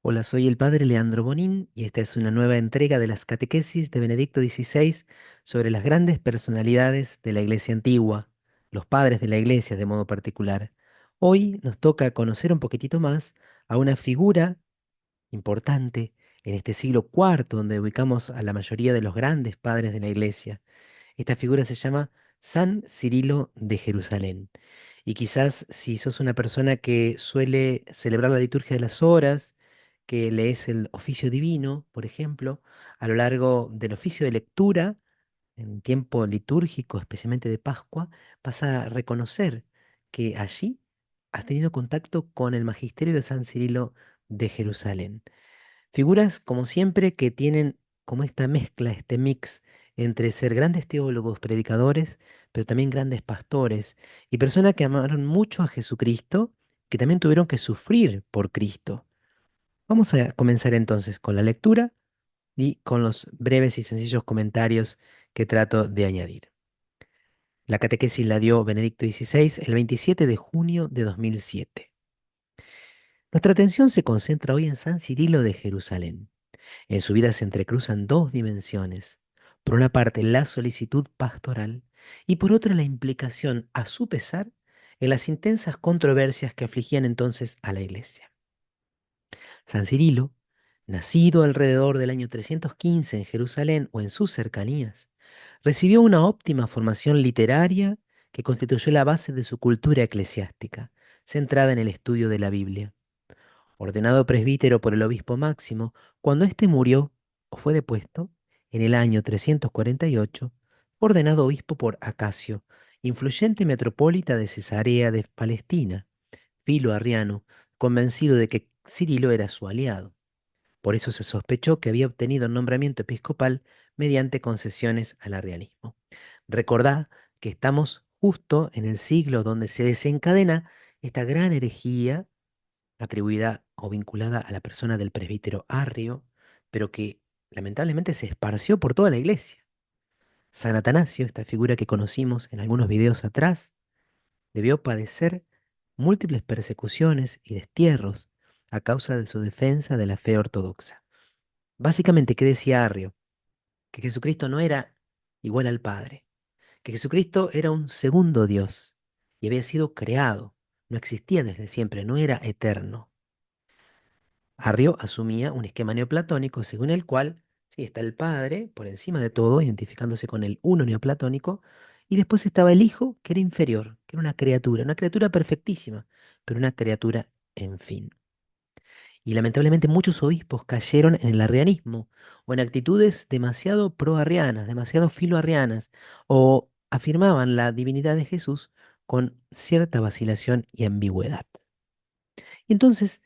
Hola, soy el padre Leandro Bonín y esta es una nueva entrega de las catequesis de Benedicto XVI sobre las grandes personalidades de la Iglesia antigua, los padres de la Iglesia de modo particular. Hoy nos toca conocer un poquitito más a una figura importante en este siglo cuarto, donde ubicamos a la mayoría de los grandes padres de la Iglesia. Esta figura se llama San Cirilo de Jerusalén. Y quizás si sos una persona que suele celebrar la liturgia de las horas, que lees el oficio divino, por ejemplo, a lo largo del oficio de lectura, en tiempo litúrgico, especialmente de Pascua, vas a reconocer que allí has tenido contacto con el magisterio de San Cirilo de Jerusalén. Figuras, como siempre, que tienen como esta mezcla, este mix entre ser grandes teólogos, predicadores, pero también grandes pastores y personas que amaron mucho a Jesucristo, que también tuvieron que sufrir por Cristo. Vamos a comenzar entonces con la lectura y con los breves y sencillos comentarios que trato de añadir. La catequesis la dio Benedicto XVI el 27 de junio de 2007. Nuestra atención se concentra hoy en San Cirilo de Jerusalén. En su vida se entrecruzan dos dimensiones. Por una parte, la solicitud pastoral y por otra, la implicación, a su pesar, en las intensas controversias que afligían entonces a la iglesia. San Cirilo, nacido alrededor del año 315 en Jerusalén o en sus cercanías, recibió una óptima formación literaria que constituyó la base de su cultura eclesiástica, centrada en el estudio de la Biblia. Ordenado presbítero por el obispo Máximo, cuando éste murió o fue depuesto, en el año 348, ordenado obispo por Acacio, influyente metropolita de Cesarea de Palestina, Filo Arriano, convencido de que Cirilo era su aliado. Por eso se sospechó que había obtenido el nombramiento episcopal mediante concesiones al arrianismo. Recordá que estamos justo en el siglo donde se desencadena esta gran herejía atribuida o vinculada a la persona del presbítero Arrio, pero que lamentablemente se esparció por toda la iglesia. San Atanasio, esta figura que conocimos en algunos videos atrás, debió padecer múltiples persecuciones y destierros a causa de su defensa de la fe ortodoxa. Básicamente, ¿qué decía Arrio? Que Jesucristo no era igual al Padre, que Jesucristo era un segundo Dios y había sido creado, no existía desde siempre, no era eterno. Arrio asumía un esquema neoplatónico según el cual sí, está el Padre por encima de todo, identificándose con el uno neoplatónico, y después estaba el Hijo, que era inferior, que era una criatura perfectísima, pero una criatura en fin. Y lamentablemente muchos obispos cayeron en el arrianismo o en actitudes demasiado pro-arrianas, demasiado filo-arrianas, o afirmaban la divinidad de Jesús con cierta vacilación y ambigüedad. Y entonces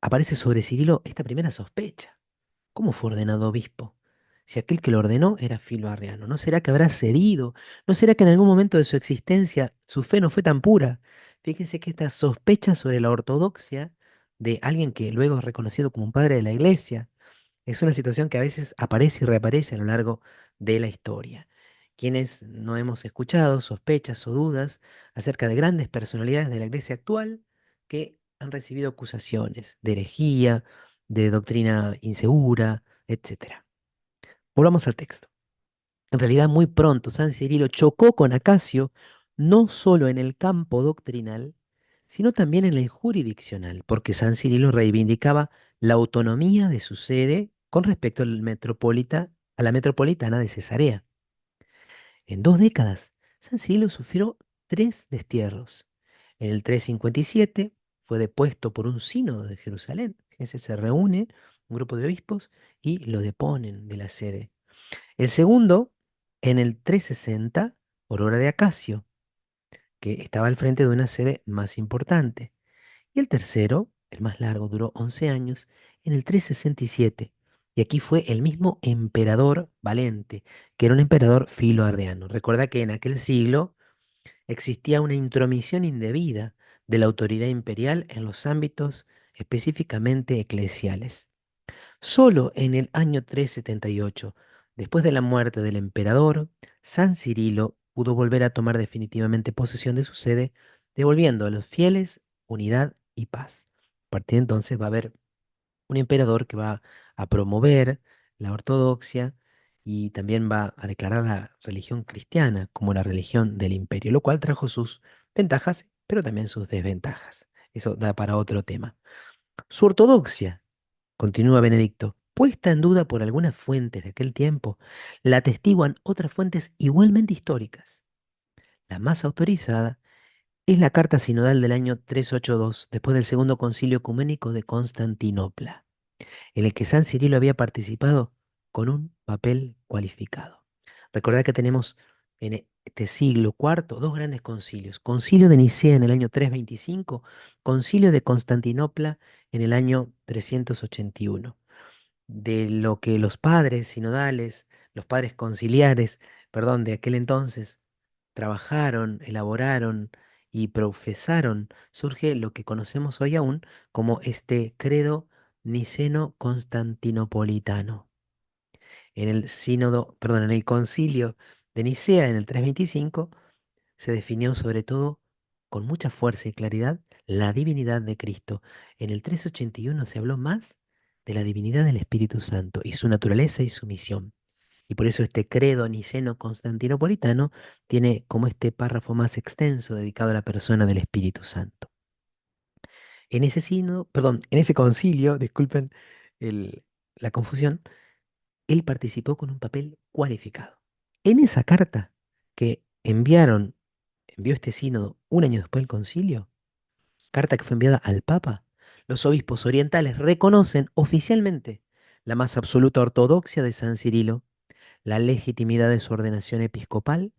aparece sobre Cirilo esta primera sospecha. ¿Cómo fue ordenado obispo? Si aquel que lo ordenó era Filo Arriano, ¿no será que habrá cedido? ¿No será que en algún momento de su existencia su fe no fue tan pura? Fíjense que esta sospecha sobre la ortodoxia de alguien que luego es reconocido como un padre de la iglesia es una situación que a veces aparece y reaparece a lo largo de la historia. Quienes no hemos escuchado sospechas o dudas acerca de grandes personalidades de la iglesia actual que han recibido acusaciones de herejía, de doctrina insegura, etcétera. Volvamos al texto. En realidad, muy pronto San Cirilo chocó con Acacio no solo en el campo doctrinal, sino también en el jurisdiccional, porque San Cirilo reivindicaba la autonomía de su sede con respecto a la metropolitana de Cesarea. En 2 décadas, San Cirilo sufrió 3 destierros. En el 357 fue depuesto por un sínodo de Jerusalén. Ese se reúne un grupo de obispos y lo deponen de la sede. El segundo, en el 360, por obra de Acacio, que estaba al frente de una sede más importante. Y el tercero, el más largo, duró 11 años, en el 367. Y aquí fue el mismo emperador Valente, que era un emperador filoarreano. Recuerda que en aquel siglo existía una intromisión indebida de la autoridad imperial en los ámbitos específicamente eclesiales. Solo en el año 378, después de la muerte del emperador, San Cirilo pudo volver a tomar definitivamente posesión de su sede, devolviendo a los fieles unidad y paz. A partir de entonces va a haber un emperador que va a promover la ortodoxia y también va a declarar la religión cristiana como la religión del imperio, lo cual trajo sus ventajas, pero también sus desventajas. Eso da para otro tema. Su ortodoxia, continúa Benedicto, puesta en duda por algunas fuentes de aquel tiempo, la atestiguan otras fuentes igualmente históricas. La más autorizada es la carta sinodal del año 382, después del Segundo Concilio Ecuménico de Constantinopla, en el que San Cirilo había participado con un papel cualificado. Recordad que tenemos en este siglo cuarto dos grandes concilios: Concilio de Nicea en el año 325, Concilio de Constantinopla en el año 381. De lo que los padres sinodales, los padres conciliares, perdón, de aquel entonces trabajaron, elaboraron y profesaron, surge lo que conocemos hoy aún como este credo niceno-constantinopolitano. En el sínodo, perdón, en el concilio de Nicea en el 325 se definió sobre todo con mucha fuerza y claridad la divinidad de Cristo. En el 381 se habló más de la divinidad del Espíritu Santo y su naturaleza y su misión. Y por eso este credo niceno-constantinopolitano tiene como este párrafo más extenso dedicado a la persona del Espíritu Santo. En ese perdón, en ese concilio, disculpen el- la confusión, él participó con un papel cualificado. En esa carta que envió este sínodo un año después del concilio, carta que fue enviada al Papa, los obispos orientales reconocen oficialmente la más absoluta ortodoxia de San Cirilo, la legitimidad de su ordenación episcopal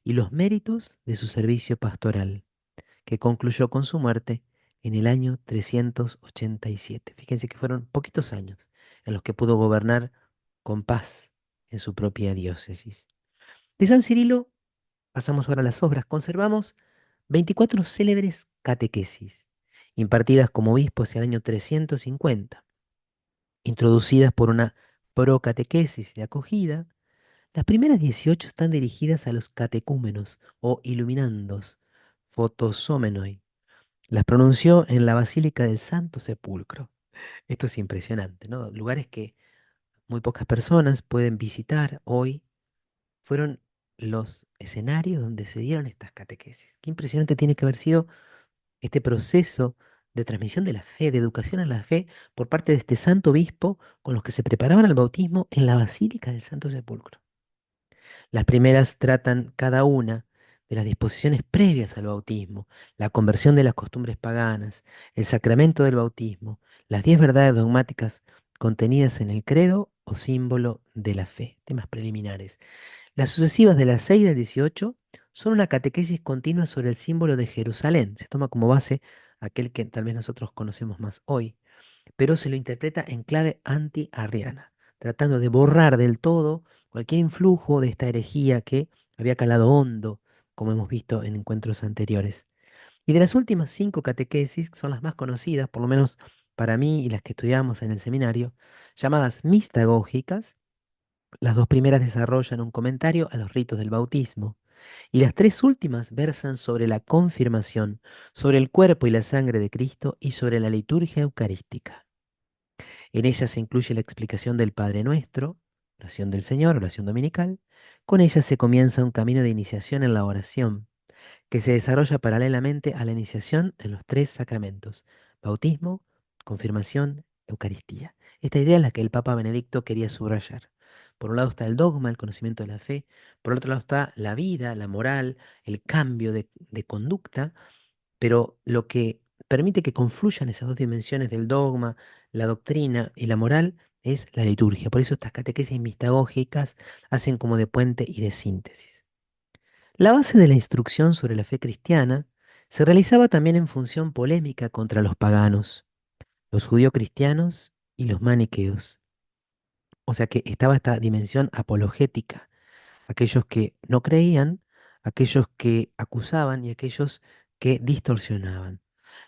y los méritos de su servicio pastoral, que concluyó con su muerte en el año 387. Fíjense que fueron poquitos años en los que pudo gobernar con paz en su propia diócesis. De San Cirilo pasamos ahora a las obras. Conservamos 24 célebres catequesis, impartidas como obispo hacia el año 350, introducidas por una procatequesis de acogida. Las primeras 18 están dirigidas a los catecúmenos o iluminandos, fotosómenoi. Las pronunció en la Basílica del Santo Sepulcro. Esto es impresionante, ¿no? Lugares que muy pocas personas pueden visitar hoy fueron los escenarios donde se dieron estas catequesis. Qué impresionante tiene que haber sido este proceso de transmisión de la fe, de educación a la fe por parte de este santo obispo con los que se preparaban al bautismo en la Basílica del Santo Sepulcro. Las primeras tratan cada una de las disposiciones previas al bautismo, la conversión de las costumbres paganas, el sacramento del bautismo, las 10 verdades dogmáticas contenidas en el credo o símbolo de la fe, temas preliminares. Las sucesivas de las 6 al 18 son una catequesis continua sobre el símbolo de Jerusalén. Se toma como base aquel que tal vez nosotros conocemos más hoy, pero se lo interpreta en clave anti-arriana, tratando de borrar del todo cualquier influjo de esta herejía que había calado hondo, como hemos visto en encuentros anteriores. Y de las últimas 5 catequesis, que son las más conocidas, por lo menos para mí y las que estudiamos en el seminario, llamadas mistagógicas, las dos primeras desarrollan un comentario a los ritos del bautismo, y las tres últimas versan sobre la confirmación, sobre el cuerpo y la sangre de Cristo y sobre la liturgia eucarística. En ella se incluye la explicación del Padre Nuestro, oración del Señor, oración dominical. Con ella se comienza un camino de iniciación en la oración, que se desarrolla paralelamente a la iniciación en los tres sacramentos: bautismo, confirmación, Eucaristía. Esta idea es la que el Papa Benedicto quería subrayar. Por un lado está el dogma, el conocimiento de la fe; por otro lado está la vida, la moral, el cambio de conducta, pero lo que permite que confluyan esas dos dimensiones del dogma, la doctrina y la moral es la liturgia. Por eso estas catequesis mistagógicas hacen como de puente y de síntesis. La base de la instrucción sobre la fe cristiana se realizaba también en función polémica contra los paganos, los judío-cristianos y los maniqueos. O sea que estaba esta dimensión apologética, aquellos que no creían, aquellos que acusaban y aquellos que distorsionaban.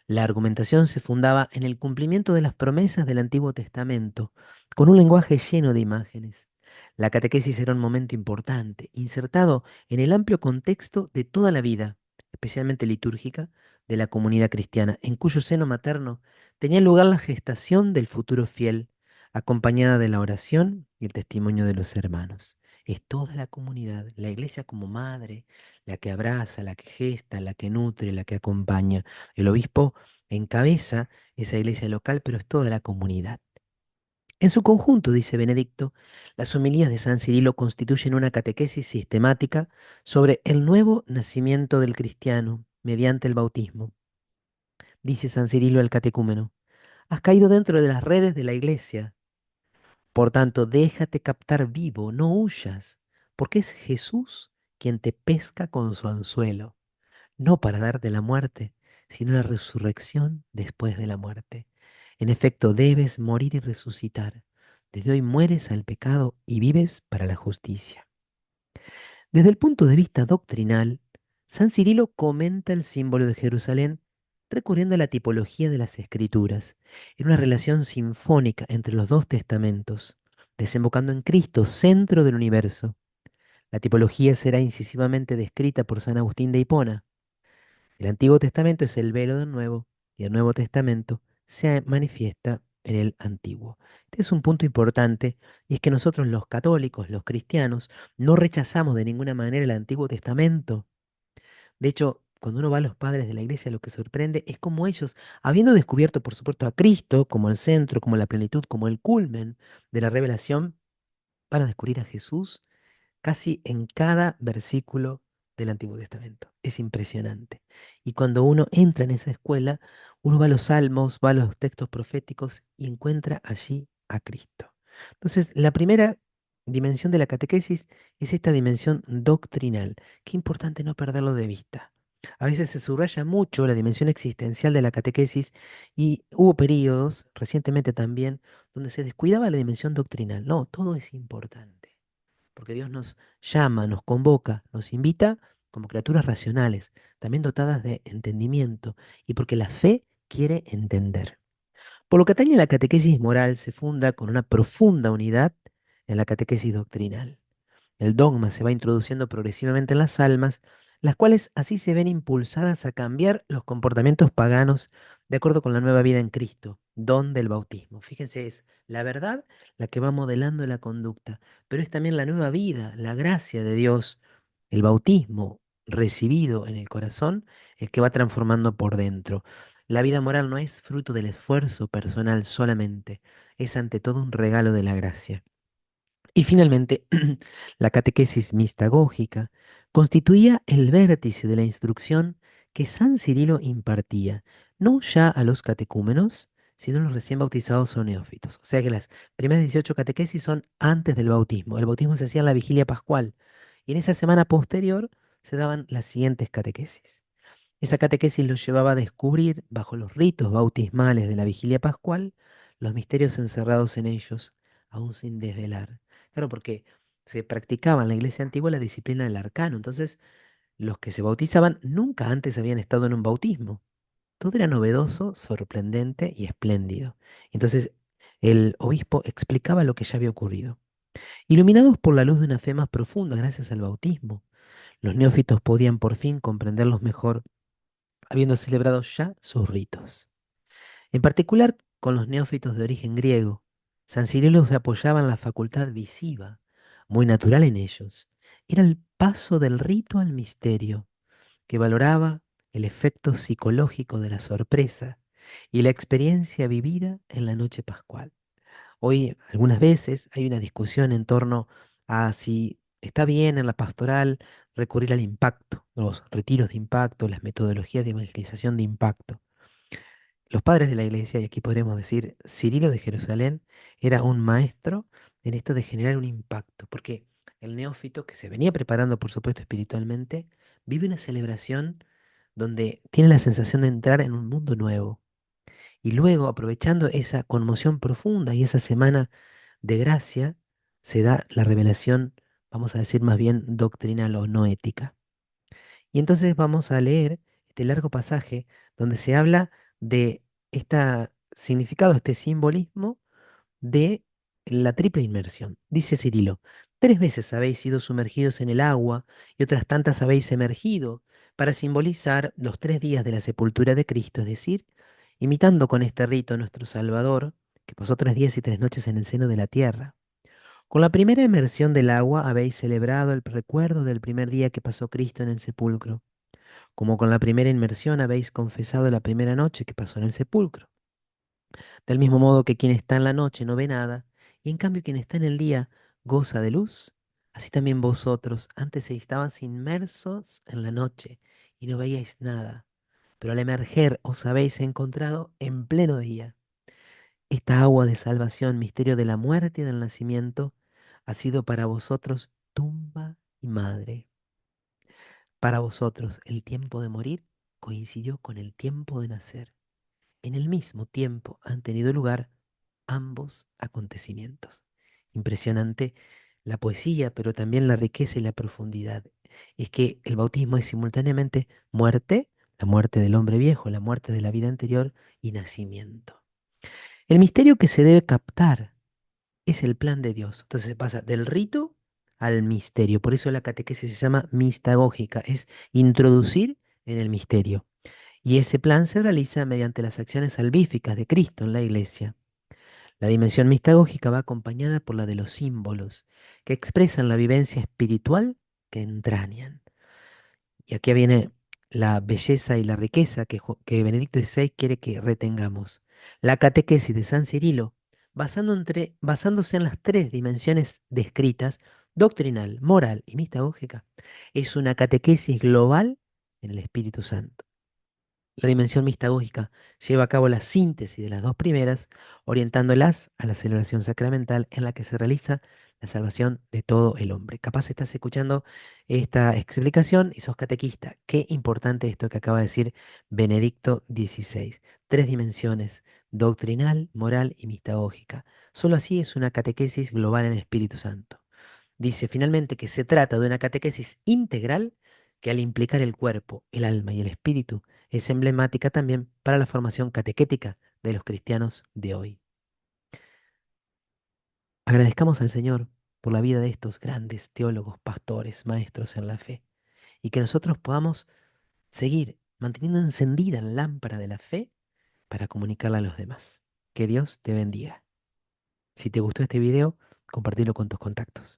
La argumentación se fundaba en el cumplimiento de las promesas del Antiguo Testamento, con un lenguaje lleno de imágenes. La catequesis era un momento importante, insertado en el amplio contexto de toda la vida, especialmente litúrgica, de la comunidad cristiana, en cuyo seno materno tenía lugar la gestación del futuro fiel, acompañada de la oración y el testimonio de los hermanos. Es toda la comunidad, la iglesia como madre, la que abraza, la que gesta, la que nutre, la que acompaña. El obispo encabeza esa iglesia local, pero es toda la comunidad. En su conjunto, dice Benedicto, las homilías de San Cirilo constituyen una catequesis sistemática sobre el nuevo nacimiento del cristiano mediante el bautismo. Dice San Cirilo al catecúmeno: has caído dentro de las redes de la iglesia, por tanto déjate captar vivo, no huyas, porque es Jesús quien te pesca con su anzuelo, no para darte la muerte, sino la resurrección después de la muerte. En efecto, debes morir y resucitar. Desde hoy mueres al pecado y vives para la justicia. Desde el punto de vista doctrinal, San Cirilo comenta el símbolo de Jerusalén recurriendo a la tipología de las escrituras, en una relación sinfónica entre los dos testamentos, desembocando en Cristo, centro del universo. La tipología será incisivamente descrita por San Agustín de Hipona. El Antiguo Testamento es el velo del Nuevo y el Nuevo Testamento se manifiesta en el Antiguo. Este es un punto importante y es que nosotros los católicos, los cristianos, no rechazamos de ninguna manera el Antiguo Testamento. De hecho, cuando uno va a los padres de la iglesia, lo que sorprende es cómo ellos, habiendo descubierto, por supuesto, a Cristo como el centro, como la plenitud, como el culmen de la revelación, van a descubrir a Jesús casi en cada versículo del Antiguo Testamento. Es impresionante. Y cuando uno entra en esa escuela, uno va a los salmos, va a los textos proféticos y encuentra allí a Cristo. Entonces, la primera dimensión de la catequesis es esta dimensión doctrinal. Qué importante no perderlo de vista. A veces se subraya mucho la dimensión existencial de la catequesis y hubo periodos, recientemente también, donde se descuidaba la dimensión doctrinal. No, todo es importante porque Dios nos llama, nos convoca, nos invita como criaturas racionales, también dotadas de entendimiento, y porque la fe quiere entender. Por lo que atañe a la catequesis moral, se funda con una profunda unidad en la catequesis doctrinal. El dogma se va introduciendo progresivamente en las almas, las cuales así se ven impulsadas a cambiar los comportamientos paganos de acuerdo con la nueva vida en Cristo, don del bautismo. Fíjense, es la verdad la que va modelando la conducta, pero es también la nueva vida, la gracia de Dios, el bautismo recibido en el corazón, el que va transformando por dentro. La vida moral no es fruto del esfuerzo personal solamente, es ante todo un regalo de la gracia. Y finalmente, la catequesis mistagógica constituía el vértice de la instrucción que San Cirilo impartía, no ya a los catecúmenos, sino a los recién bautizados o neófitos. O sea que las primeras 18 catequesis son antes del bautismo. El bautismo se hacía en la vigilia pascual y en esa semana posterior se daban las siguientes catequesis. Esa catequesis los llevaba a descubrir, bajo los ritos bautismales de la vigilia pascual, los misterios encerrados en ellos, aún sin desvelar. Claro, porque se practicaba en la iglesia antigua la disciplina del arcano, entonces los que se bautizaban nunca antes habían estado en un bautismo. Todo era novedoso, sorprendente y espléndido. Entonces el obispo explicaba lo que ya había ocurrido. Iluminados por la luz de una fe más profunda gracias al bautismo, los neófitos podían por fin comprenderlos mejor habiendo celebrado ya sus ritos. En particular con los neófitos de origen griego, San Cirilo se apoyaba en la facultad visiva, muy natural en ellos. Era el paso del rito al misterio, que valoraba el efecto psicológico de la sorpresa y la experiencia vivida en la noche pascual. Hoy, algunas veces, hay una discusión en torno a si está bien en la pastoral recurrir al impacto, los retiros de impacto, las metodologías de evangelización de impacto. Los padres de la iglesia, y aquí podremos decir, Cirilo de Jerusalén era un maestro en esto de generar un impacto, porque el neófito, que se venía preparando, por supuesto, espiritualmente, vive una celebración donde tiene la sensación de entrar en un mundo nuevo. Y luego, aprovechando esa conmoción profunda y esa semana de gracia, se da la revelación, vamos a decir más bien doctrinal o no ética. Y entonces vamos a leer este largo pasaje donde se habla de este significado, este simbolismo de la triple inmersión. Dice Cirilo: 3 veces habéis sido sumergidos en el agua y otras tantas habéis emergido, para simbolizar los 3 días de la sepultura de Cristo, es decir, imitando con este rito a nuestro Salvador, que pasó 3 días y 3 noches en el seno de la tierra. Con la primera inmersión del agua habéis celebrado el recuerdo del primer día que pasó Cristo en el sepulcro, como con la primera inmersión habéis confesado la primera noche que pasó en el sepulcro. Del mismo modo que quien está en la noche no ve nada, y en cambio quien está en el día goza de luz, así también vosotros antes estabais inmersos en la noche y no veíais nada, pero al emerger os habéis encontrado en pleno día. Esta agua de salvación, misterio de la muerte y del nacimiento, ha sido para vosotros tumba y madre. Para vosotros el tiempo de morir coincidió con el tiempo de nacer. En el mismo tiempo han tenido lugar ambos acontecimientos. Impresionante la poesía, pero también la riqueza y la profundidad. Es que el bautismo es simultáneamente muerte, la muerte del hombre viejo, la muerte de la vida anterior y nacimiento. El misterio que se debe captar es el plan de Dios. Entonces se pasa del rito al misterio. Por eso la catequesis se llama mistagógica, es introducir en el misterio. Y ese plan se realiza mediante las acciones salvíficas de Cristo en la iglesia. La dimensión mistagógica va acompañada por la de los símbolos, que expresan la vivencia espiritual que entrañan. Y aquí viene la belleza y la riqueza que Benedicto XVI quiere que retengamos. La catequesis de San Cirilo, basándose en las 3 dimensiones descritas, doctrinal, moral y mistagógica, es una catequesis global en el Espíritu Santo. La dimensión mistagógica lleva a cabo la síntesis de las 2 primeras, orientándolas a la celebración sacramental en la que se realiza la salvación de todo el hombre. Capaz estás escuchando esta explicación y sos catequista. Qué importante esto que acaba de decir Benedicto XVI. 3 dimensiones, doctrinal, moral y mistagógica. Solo así es una catequesis global en el Espíritu Santo. Dice finalmente que se trata de una catequesis integral que al implicar el cuerpo, el alma y el espíritu, es emblemática también para la formación catequética de los cristianos de hoy. Agradezcamos al Señor por la vida de estos grandes teólogos, pastores, maestros en la fe, y que nosotros podamos seguir manteniendo encendida la lámpara de la fe para comunicarla a los demás. Que Dios te bendiga. Si te gustó este video, compartilo con tus contactos.